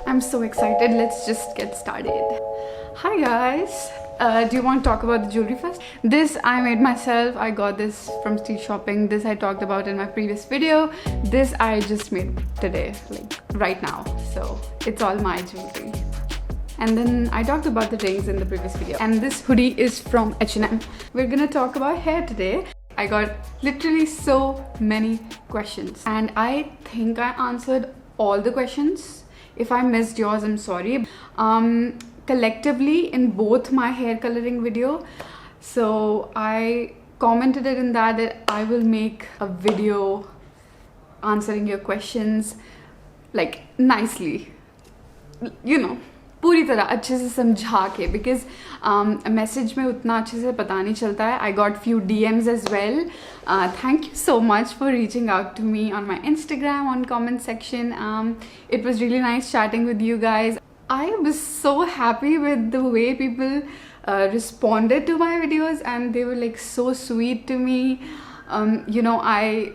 I'm so excited. Let's just get started. Hi guys. Do you want to talk about the jewelry first? This I made myself. I got this from street shopping. This I talked about in my previous video. This I just made today, like right now. So it's all my jewelry. And then I talked about the rings in the previous video. And this hoodie is from H&M. We're gonna talk about hair today. I got literally so many questions and I think I answered all the questions. If I missed yours, I'm sorry. Collectively in both my hair coloring video, so I commented it in that I will make a video answering your questions like nicely, you know, पूरी तरह अच्छे से समझा के, because message में उतना अच्छे से पता नहीं चलता है. I got few DMs as well. Thank you so much for reaching out to me on my Instagram, on comment section. It was really nice chatting with you guys. I was so happy with the way people responded to my videos, and they were like so sweet to me. You know, I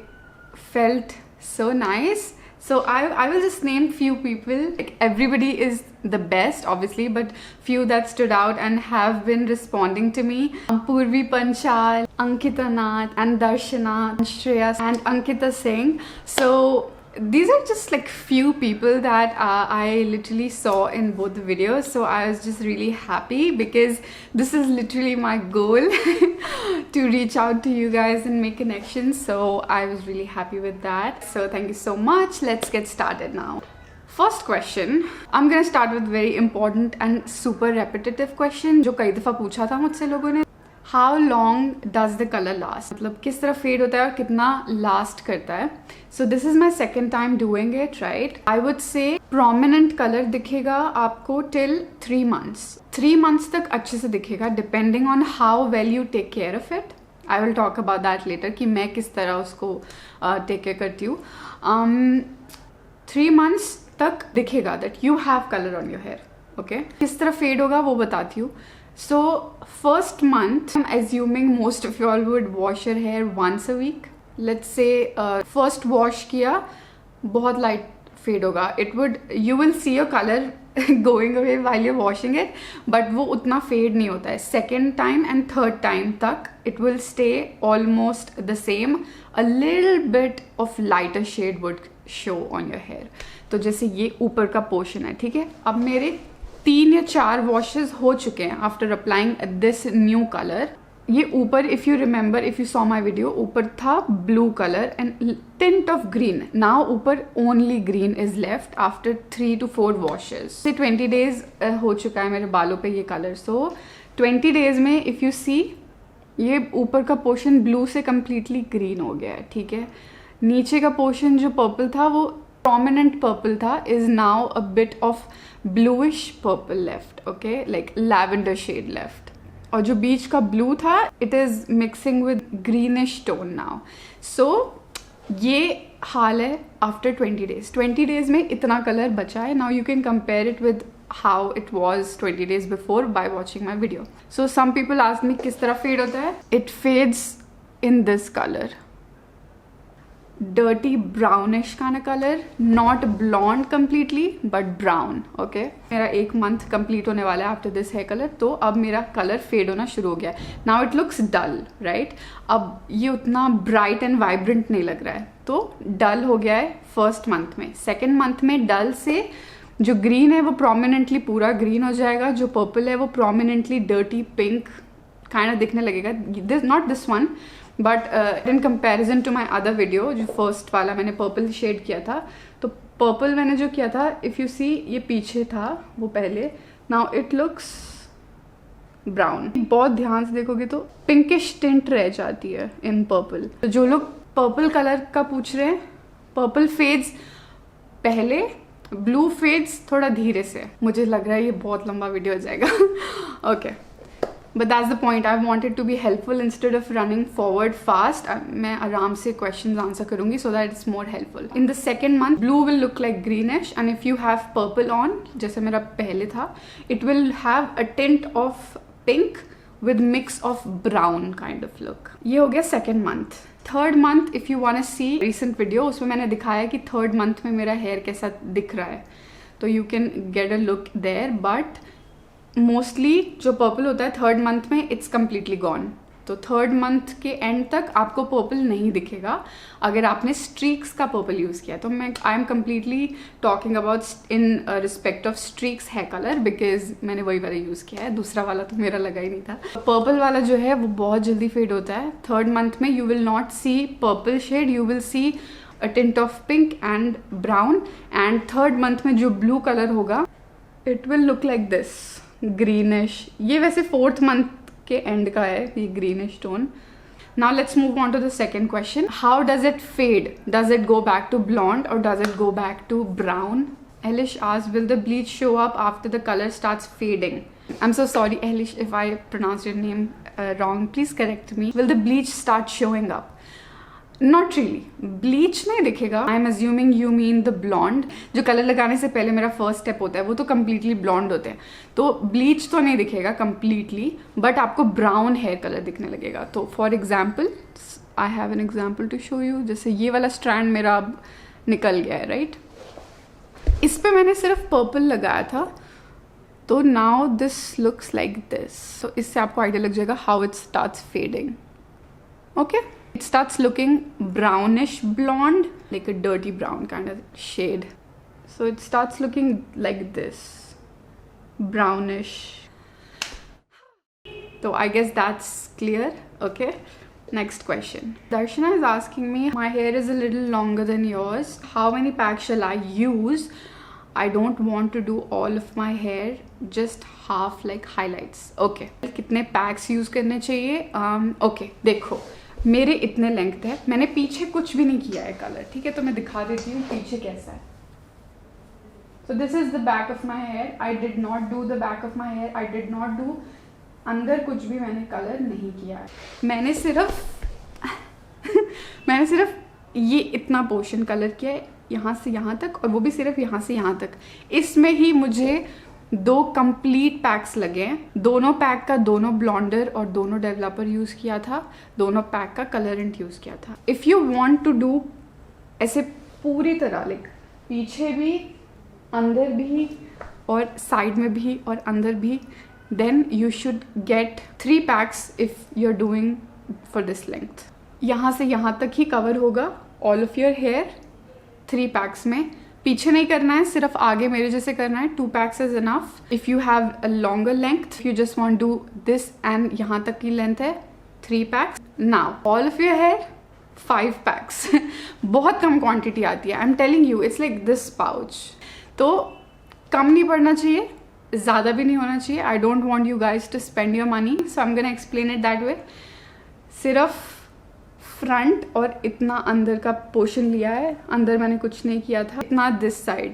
felt so nice. So I will just name few people. Like everybody is the best obviously, but few that stood out and have been responding to me. Purvi Panchal, Ankita Nath, and Darshana, Shreya, and Ankita Singh. So these are just like few people that I literally saw in both the videos. So I was just really happy because this is literally my goal to reach out to you guys and make connections. So I was really happy with that. So thank you so much. Let's get started now. First question, I'm gonna start with very important and super repetitive question जो कई दफ़ा पूछा था मुझसे लोगों ने. How long does the color last? मतलब किस तरह fade होता है और कितना last करता है. So this is my second time doing it, right? I would say prominent color दिखेगा आपको till 3 months. 3 months तक अच्छे से दिखेगा depending on how well you take care of it. I will talk about that later कि मैं किस तरह उसको take care करती हूँ. 3 months तक दिखेगा that you have color on your hair. Okay? किस तरह fade होगा वो बताती हूँ. So first month, I'm assuming most of you all would wash your hair once a week. Let's say first wash किया, बहुत light fade होगा. You will see your color going away while you're washing it, but वो उतना fade नहीं होता है. Second time and third time तक it will stay almost the same. A little bit of lighter shade would show on your hair. तो जैसे ये ऊपर का portion है, ठीक है? अब मेरे 3 या 4 washes हो चुके हैं after applying this new color. ये ऊपर, if you remember, if you saw my video, ऊपर था blue color and tint of green. Now ऊपर only green is left after 3 to 4 washes. 20 days हो चुका है मेरे बालों पे ये color. So 20 days में if you see, ये ऊपर का portion blue से completely green हो गया है, ठीक है? नीचे का portion जो purple था वो prominent purple था, is now a bit of bluish purple left, okay, like lavender shade left. और जो बीच का blue था, it is mixing with greenish tone now. So ये हाल है after 20 days. 20 days में इतना color बचा है. Now you can compare it with how it was 20 days before by watching my video. So some people ask me किस तरह fade होता है. It fades in this color. Dirty brownish kind of color, not blonde completely but brown. Okay, मेरा 1 month complete होने वाला है after this hair color, तो अब मेरा color fade होना शुरू हो गया. Now it looks dull, right? अब ये उतना bright and vibrant नहीं लग रहा है, तो dull हो गया है first month में. Second month में dull से जो green है वो prominently पूरा green हो जाएगा, जो purple है वो prominently dirty pink kind of दिखने लगेगा. Not this one, but in comparison to my other video, जो first वाला मैंने purple shade किया था, तो purple मैंने जो किया था, if you see, ये पीछे था वो पहले. Now it looks brown. बहुत ध्यान से देखोगे तो pinkish tint रह जाती है in purple. तो जो लोग purple color का पूछ रहे हैं, purple fades पहले, blue fades थोड़ा धीरे से. मुझे लग रहा है ये बहुत लंबा वीडियो हो जाएगा. Okay. But that's the point. I wanted to be helpful instead of running forward fast. मैं आराम से questions answer करूँगी so that it's more helpful. In the second month, blue will look like greenish, and if you have purple on, जैसे मेरा पहले था, it will have a tint of pink with mix of brown kind of look. ये हो गया second month. Third month, if you want to see recent video, उसमें मैंने दिखाया कि third month में मेरा hair कैसा दिख रहा है. तो you can get a look there, but mostly जो पर्पल होता है 3rd मंथ में इट्स कम्प्लीटली गॉन। तो 3rd मंथ के एंड तक आपको पर्पल नहीं दिखेगा अगर आपने स्ट्रीक्स का पर्पल यूज़ किया। तो मैं I am completely talking about in respect of streaks है कलर, बिकॉज मैंने वही वाला यूज़ किया है, दूसरा वाला तो मेरा लगा ही नहीं था। पर्पल वाला जो है वो बहुत जल्दी फेड होता है। 3rd मंथ में you will not see purple shade, you will see a tint of pink and brown, and 3rd month में जो ब्लू कलर होगा it will look like this, greenish. ये वैसे 4th मंथ के end का है ये greenish tone. Now let's move on to the second question, how does it fade? Does it go back to blonde or does it go back to brown? Elish asked, will the bleach show up after the color starts fading? I'm so sorry Elish if I pronounced your name wrong, please correct me. Will the bleach start showing up? Not really, bleach नहीं दिखेगा। I am assuming you mean the blonde. जो colour लगाने से पहले मेरा first step होता है वो तो कम्प्लीटली ब्लॉन्ड होते हैं, तो ब्लीच तो नहीं दिखेगा कम्प्लीटली, बट आपको ब्राउन हेयर कलर दिखने लगेगा। तो for example I have an example to show you. जैसे ये वाला स्ट्रैंड मेरा अब निकल गया है, राइट? इस पे मैंने सिर्फ पर्पल लगाया था, तो now this looks like this. तो इससे आपको आइडिया लग जाएगा how it starts fading. Okay, it starts looking brownish blonde, like a dirty brown kind of shade. So it starts looking like this, brownish. So I guess that's clear. Okay, next question. Darshana is asking me, my hair is a little longer than yours, how many packs shall I use? I don't want to do all of my hair, just half, like highlights. Okay, कितने packs use करने चाहिए? Okay, देखो मेरे इतने length है, मैंने पीछे कुछ भी नहीं किया है कलर, ठीक है? तो मैं दिखा देती हूँ पीछे कैसा है। So this is the back of my hair, I did not do the back of my hair, I did not do अंदर कुछ भी मैंने कलर नहीं किया है। मैंने सिर्फ ये इतना पोर्शन कलर किया है, यहाँ से यहाँ तक, और वो भी सिर्फ यहाँ से यहाँ तक। इसमें ही मुझे 2 कंप्लीट पैक्स लगे हैं। दोनों पैक का दोनों ब्लॉन्डर और दोनों डेवलपर यूज़ किया था, दोनों पैक का कलरेंट यूज़ किया था। If you want to do ऐसे पूरी तरह, लाइक पीछे भी, अंदर भी, और साइड में भी और अंदर भी, then you should get 3 packs if you are doing for this length. यहाँ से यहाँ तक ही कवर होगा all of your hair 3 packs में। पीछे नहीं करना है, सिर्फ आगे मेरे जैसे करना है। 2 packs is enough. If you have a longer length, you just want do this and यहाँ तक की लेंथ है 3 packs. Now all of your hair 5 packs. बहुत कम क्वांटिटी आती है, I am telling you, it's like this pouch. तो कम नहीं पड़ना चाहिए, ज़्यादा भी नहीं होना चाहिए। I don't want you guys to spend your money, so I am gonna explain it that way. सिर्फ फ्रंट और इतना अंदर का पोर्शन लिया है, अंदर मैंने कुछ नहीं किया था। इतना this side,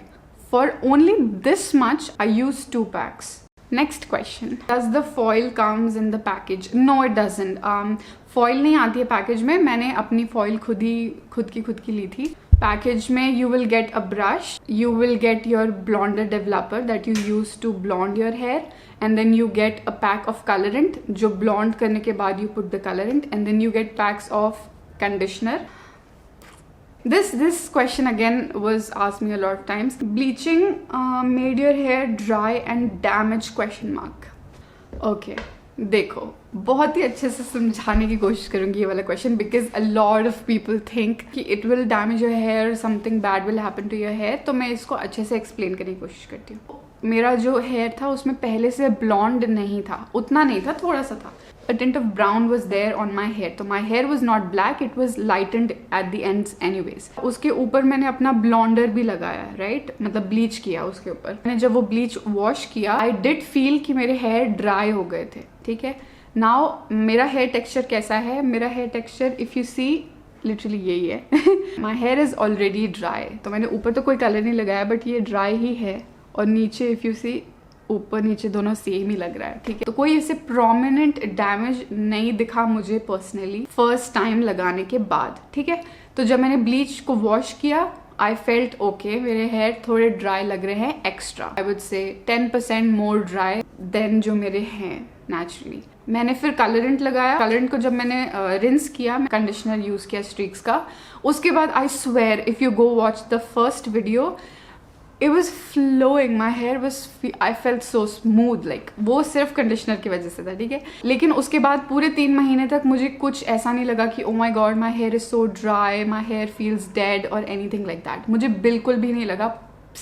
for only this much I use 2 packs. Next question, does the foil comes in the package? No it doesn't. Foil नहीं आती है पैकेज में, मैंने अपनी फॉइल खुद की ली थी। पैकेज में you will get a brush, you will get your blonder developer that you use to blonde your hair, and then you get a pack of colorant जो blonde करने के बाद you put the colorant, and then you get packs of conditioner. This question again was asked me a lot of times. Bleaching made your hair dry and damaged question mark. Okay, देखो बहुत ही अच्छे से समझाने की कोशिश करूँगी ये वाला question, because a lot of people think कि it will damage your hair, something bad will happen to your hair. तो मैं इसको अच्छे से एक्सप्लेन करने की कोशिश करती हूँ। मेरा जो हेयर था उसमें पहले से ब्लॉन्ड नहीं था, उतना नहीं था, थोड़ा सा था। A tint of brown was there on my hair, तो my hair was not black, it was lightened at the ends anyways. उसके ऊपर मैंने अपना ब्लॉन्डर भी लगाया, राइट? मतलब ब्लीच किया उसके ऊपर। मैंने जब वो ब्लीच वॉश किया, I did feel कि मेरे हेयर ड्राई हो गए थे, ठीक है? नाउ मेरा हेयर टेक्सचर कैसा है? मेरा hair texture if you see literally यही है। My hair is already dry, तो मैंने ऊपर तो कोई कलर नहीं लगाया, बट ये ड्राई ही है, और नीचे इफ़ यू सी ऊपर नीचे दोनों सेम ही लग रहा है, ठीक है? तो कोई ऐसे प्रोमिनेंट डैमेज नहीं दिखा मुझे पर्सनली फर्स्ट टाइम लगाने के बाद, ठीक है? तो जब मैंने ब्लीच को वॉश किया, आई फेल्ट ओके, मेरे हेयर थोड़े ड्राई लग रहे हैं, extra I would say 10% more dry then जो मेरे हैं नेचुरली। मैंने फिर कलरेंट लगाया। कलरेंट को जब मैंने रिंस किया, कंडीशनर यूज किया स्ट्रीक्स का, उसके बाद I swear if you go watch the first video, It was flowing, my hair was, I felt so smooth, like वो सिर्फ कंडीशनर की वजह से था, ठीक है। लेकिन उसके बाद पूरे 3 महीने तक मुझे कुछ ऐसा नहीं लगा कि oh my god my hair is so dry, my hair feels dead और एनीथिंग लाइक दैट। मुझे बिल्कुल भी नहीं लगा,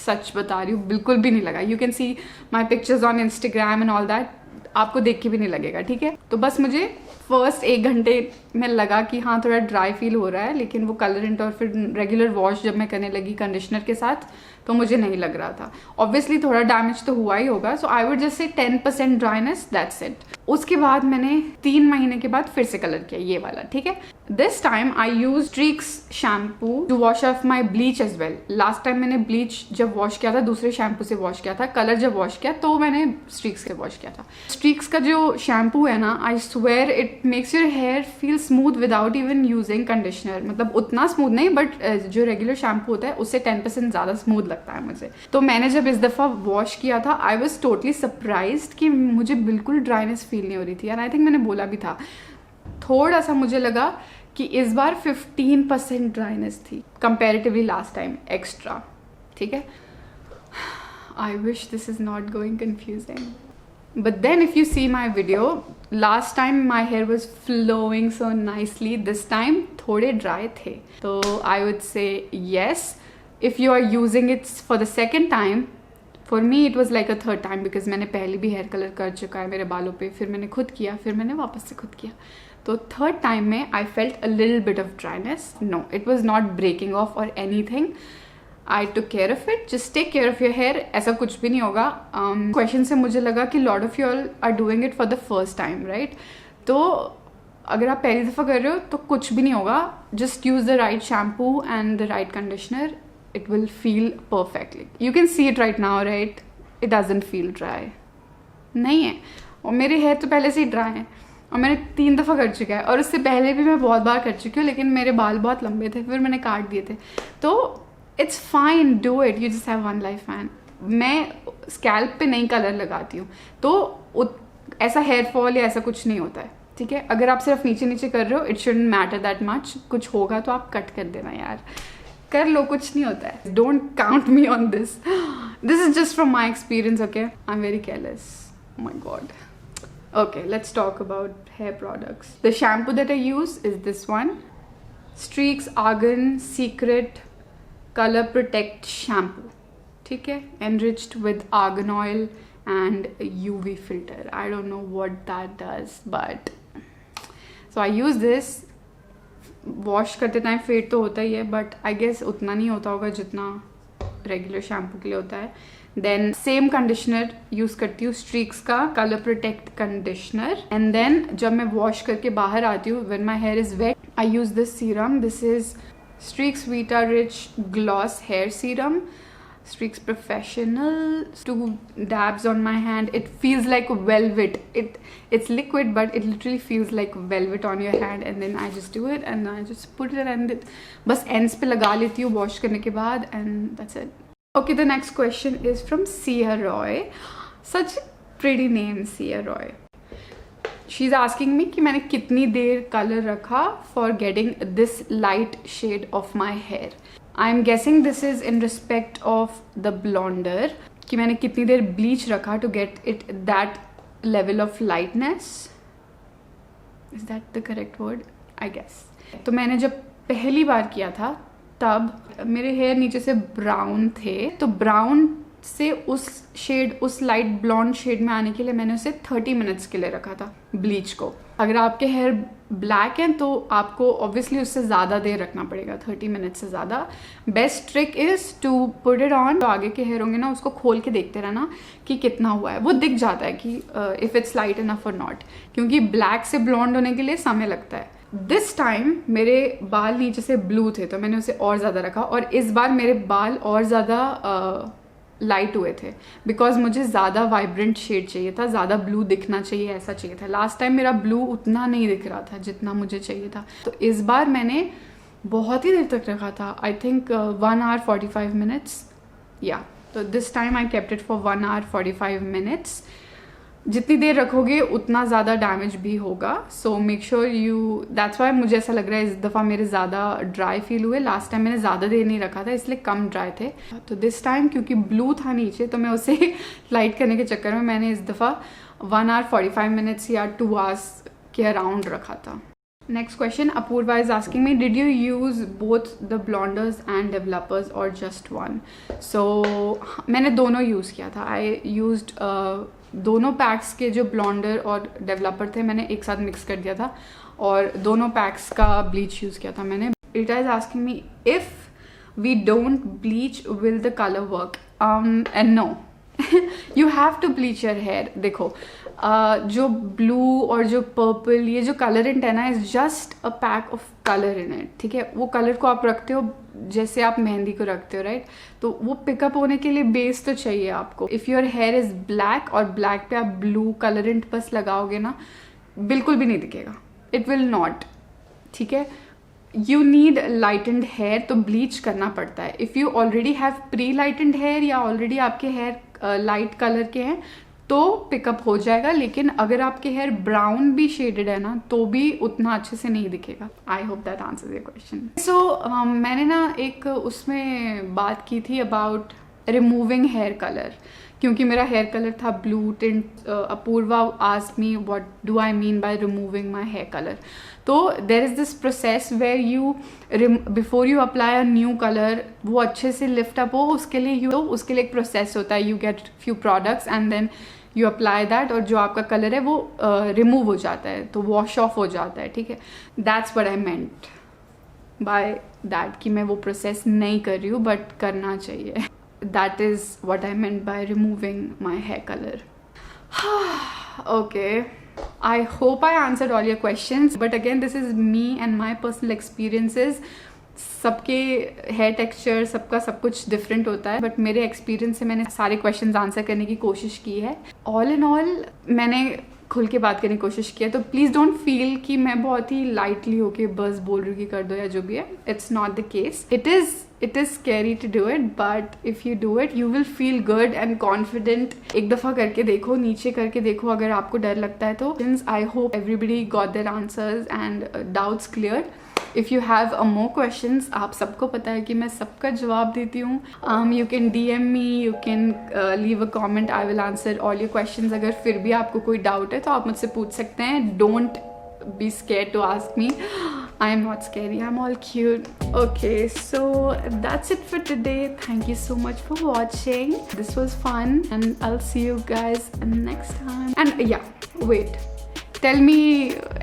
सच बता रही हूँ, बिल्कुल भी नहीं लगा। You can see my pictures on Instagram and all that, आपको देख के भी नहीं लगेगा, ठीक है। तो बस मुझे फर्स्ट 1 घंटे में लगा कि हाँ थोड़ा ड्राई फील हो रहा है, लेकिन वो कलरेंट और फिर रेगुलर वॉश जब मैं करने लगी कंडीशनर के साथ तो मुझे नहीं लग रहा था। ऑब्वियसली थोड़ा डैमेज तो हुआ ही होगा, सो I would just say 10% dryness, that's it. उसके बाद मैंने 3 महीने के बाद फिर से कलर किया ये वाला, ठीक है। This time I use Streax shampoo to wash off my bleach as well. Last time मैंने ब्लीच जब वॉश किया था दूसरे शैम्पू से वॉश किया था, कलर जब वॉश किया तो मैंने स्ट्रीक्स से वॉश किया था। स्ट्रीक्स का जो शैम्पू है ना, I swear it makes your hair feel smooth without even using conditioner. मतलब उतना स्मूथ नहीं, बट जो रेगुलर शैम्पू होता है उससे 10% ज़्यादा स्मूथ लगता है मुझे। तो मैंने जब इस दफ़ा वॉश किया था आई वॉज टोटली सरप्राइज्ड कि मुझे बिल्कुल ड्राइनेस फील नहीं हो रही थी। एंड आई थिंक मैंने बोला भी था, थोड़ा सा मुझे लगा कि इस बार 15% ड्राइनेस थी कंपेरेटिवली लास्ट टाइम एक्स्ट्रा, ठीक है। I wish this is not going confusing, but then if you see my video, last time my hair was flowing so nicely, this time थोड़े dry थे। तो I would say yes, if you are using it for the second time, for me it was like a third time because मैंने पहले भी hair colour कर चुका है मेरे बालों पे, फिर मैंने खुद किया, फिर मैंने वापस से खुद किया। तो थर्ड टाइम में I felt a little bit of dryness. No, it was not breaking off or anything. I took care of it. Just take care of your hair. ऐसा कुछ भी नहीं होगा। क्वेश्चन से मुझे लगा कि lot of you all are doing it for the first time, right? तो अगर आप पहली दफ़ा कर रहे हो तो कुछ भी नहीं होगा। Just use the right shampoo and the right conditioner. It will feel perfectly. You can see it right now, right? It doesn't feel dry. नहीं है। और मेरे हेयर तो पहले से ही ड्राई हैं और मैंने 3 दफ़ा कर चुका है, और उससे पहले भी मैं बहुत बार कर चुकी हूँ, लेकिन मेरे बाल बहुत लंबे थे, फिर मैंने काट दिए थे। तो it's fine, do it, you just have one life man. मैं स्कैल्प पे नहीं कलर लगाती हूँ, तो ऐसा हेयर फॉल या ऐसा कुछ नहीं होता है, ठीक है। अगर आप सिर्फ नीचे नीचे कर रहे हो, it shouldn't matter that much. कुछ होगा तो आप कट कर देना यार, कर लो, कुछ नहीं होता है। Don't count me on this, this is just from my experience, okay. I am very careless, my God. Okay, let's talk about hair products. The shampoo that I use is this one, Streaks Argan Secret Color Protect Shampoo. ठीक है, enriched with argan oil and UV filter. I don't know what that does, but so I use this. Wash करते time fade तो होता ही है, but I guess उतना नहीं होता होगा जितना रेगुलर शैम्पू के लिए होता है। देन सेम कंडीशनर यूज़ करती हूँ, स्ट्रीक्स का colour protect conditioner. And then जब मैं वॉश करके बाहर आती हूँ, when my hair is wet, I use this serum. This is Streax vita rich gloss hair serum, Streaks Professional. 2 dabs on my hand. It feels like velvet. It's liquid, but it literally feels like velvet on your hand. And then I just do it, and I just put it, and बस ends पे लगा लेती हूँ wash करने के बाद, and that's it. Okay, the next question is from Sia Roy. Such a pretty name, Sia Roy. She's asking me कि मैंने कितनी देर कलर रखा for getting this light shade of my hair. I'm guessing this is in respect of the blonder, कि मैंने कितनी देर bleach रखा to get it that level of lightness. Is that the correct word? I guess. तो मैंने जब पहली बार किया था तब मेरे हेयर नीचे से ब्राउन थे, तो ब्राउन से उस शेड, उस लाइट ब्लॉन्ड शेड में आने के लिए मैंने उसे 30 मिनट्स के लिए रखा था ब्लीच को। अगर आपके हेयर ब्लैक हैं तो आपको ऑब्वियसली उससे ज़्यादा देर रखना पड़ेगा, 30 मिनट से ज़्यादा। Best trick is to put it on. तो आगे के हेयर होंगे ना, उसको खोल के देखते रहना कि कितना हुआ है। वो दिख जाता है कि इफ़ इट्स लाइट इनफ और नॉट, क्योंकि ब्लैक से ब्लॉन्ड होने के लिए समय लगता है। दिस टाइम मेरे बाल नीचे से ब्लू थे तो मैंने उसे और ज़्यादा रखा, और इस बार मेरे बाल और ज़्यादा लाइट हुए थे बिकॉज मुझे ज़्यादा वाइब्रेंट शेड चाहिए था, ज़्यादा ब्लू दिखना चाहिए, ऐसा चाहिए था। लास्ट टाइम मेरा ब्लू उतना नहीं दिख रहा था जितना मुझे चाहिए था, तो इस बार मैंने बहुत ही देर तक रखा था। आई थिंक 1 hour 45 minutes, या तो this time I kept it for 1 hour 45 minutes। जितनी देर रखोगे उतना ज़्यादा डैमेज भी होगा. So make sure you, that's why मुझे ऐसा लग रहा है इस दफ़ा मेरे ज़्यादा ड्राई फील हुए. लास्ट टाइम मैंने ज़्यादा देर नहीं रखा था इसलिए कम ड्राई थे. तो दिस टाइम क्योंकि ब्लू था नीचे तो मैं उसे लाइट करने के चक्कर में मैंने इस दफ़ा 1 hour 45 minutes या 2 hours के अराउंड रखा था. Next question, Apurva is asking me, did you use both the blonders and developers or just one? So मैंने दोनों यूज़ किया था. I used दोनों पैक्स के जो ब्लॉन्डर और डेवलपर थे मैंने एक साथ मिक्स कर दिया था और दोनों पैक्स का ब्लीच यूज़ किया था मैंने. Rita is asking me, if we don't bleach will the color work? And no. You have to bleach your hair. देखो जो ब्लू और जो पर्पल ये जो कलरेंट है ना, is just a pack of colour in it. ठीक है, वो कलर को आप रखते हो जैसे आप मेहंदी को रखते हो, राइट? तो वो पिकअप होने के लिए बेस तो चाहिए आपको. If your here is black और ब्लैक पे आप ब्लू कलरेंट बस लगाओगे ना, बिल्कुल भी नहीं दिखेगा. It will not. ठीक है, यू नीड लाइटेंड हेयर तो ब्लीच करना पड़ता है. If you already have pre lightened hair या ऑलरेडी आपके हेयर लाइट कलर के हैं तो पिकअप हो जाएगा. लेकिन अगर आपके हेयर ब्राउन भी शेडेड है ना तो भी उतना अच्छे से नहीं दिखेगा. I hope that answers your question. So मैंने ना एक उसमें बात की थी अबाउट रिमूविंग हेयर कलर, क्योंकि मेरा हेयर कलर था blue tint. Apoorva asked me what do I mean by removing my hair colour. तो there is this process where you before you apply a new colour वो अच्छे से lift up हो, उसके लिए एक प्रोसेस होता है. You get few products and then you apply that और जो आपका कलर है वो रिमूव हो जाता है, तो वॉश ऑफ हो जाता है. ठीक है, that's what I meant by that कि मैं वो प्रोसेस नहीं कर रही हूँ बट करना चाहिए. That is what I meant by removing my hair color. Okay, I hope I answered all your questions, but again this is me and my personal experiences. सबके हेयर टेक्सचर सबका सब कुछ डिफरेंट होता है, but मेरे experience से मैंने सारे क्वेश्चंस आंसर करने की कोशिश की है. ऑल इन ऑल मैंने खुल के बात करने की कोशिश की है. तो प्लीज़ डोंट फील कि मैं बहुत ही लाइटली होके बस बोल रही हूँ कि कर दो या जो भी है. It's not the case. It is scary to do it, but if you do it you will feel good and confident. एक दफ़ा करके देखो, नीचे करके देखो अगर आपको डर लगता है तो. I hope everybody got their answers and doubts clear. If you have more questions, आप सबको पता है कि मैं सबका जवाब देती हूँ. You can DM me, you can leave a comment, I will answer all your questions. अगर फिर भी आपको कोई डाउट है तो आप मुझसे पूछ सकते हैं. Don't be scared to ask me. I am not scary, I'm all cute. Okay, so that's it for today. Thank you so much for watching. This was fun and I'll see you guys next time. And yeah, wait, tell me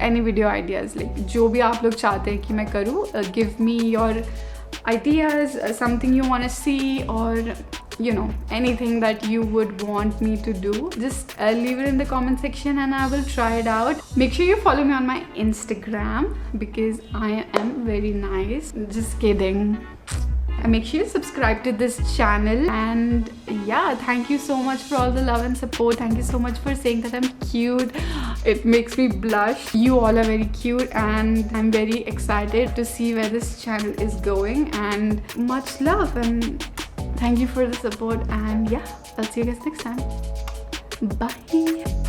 any video ideas, like जो भी आप लोग चाहते हैं कि मैं करूँ. Give me your ideas, something you want to see, or you know, anything that you would want me to do. Just leave it in the comment section and I will try it out. Make sure you follow me on my Instagram because I am very nice. Just kidding. And make sure you subscribe to this channel. And yeah, thank you so much for all the love and support. Thank you so much for saying that I'm cute. It makes me blush. You all are very cute and I'm very excited to see where this channel is going. And much love and thank you for the support. And yeah, I'll see you guys next time. Bye.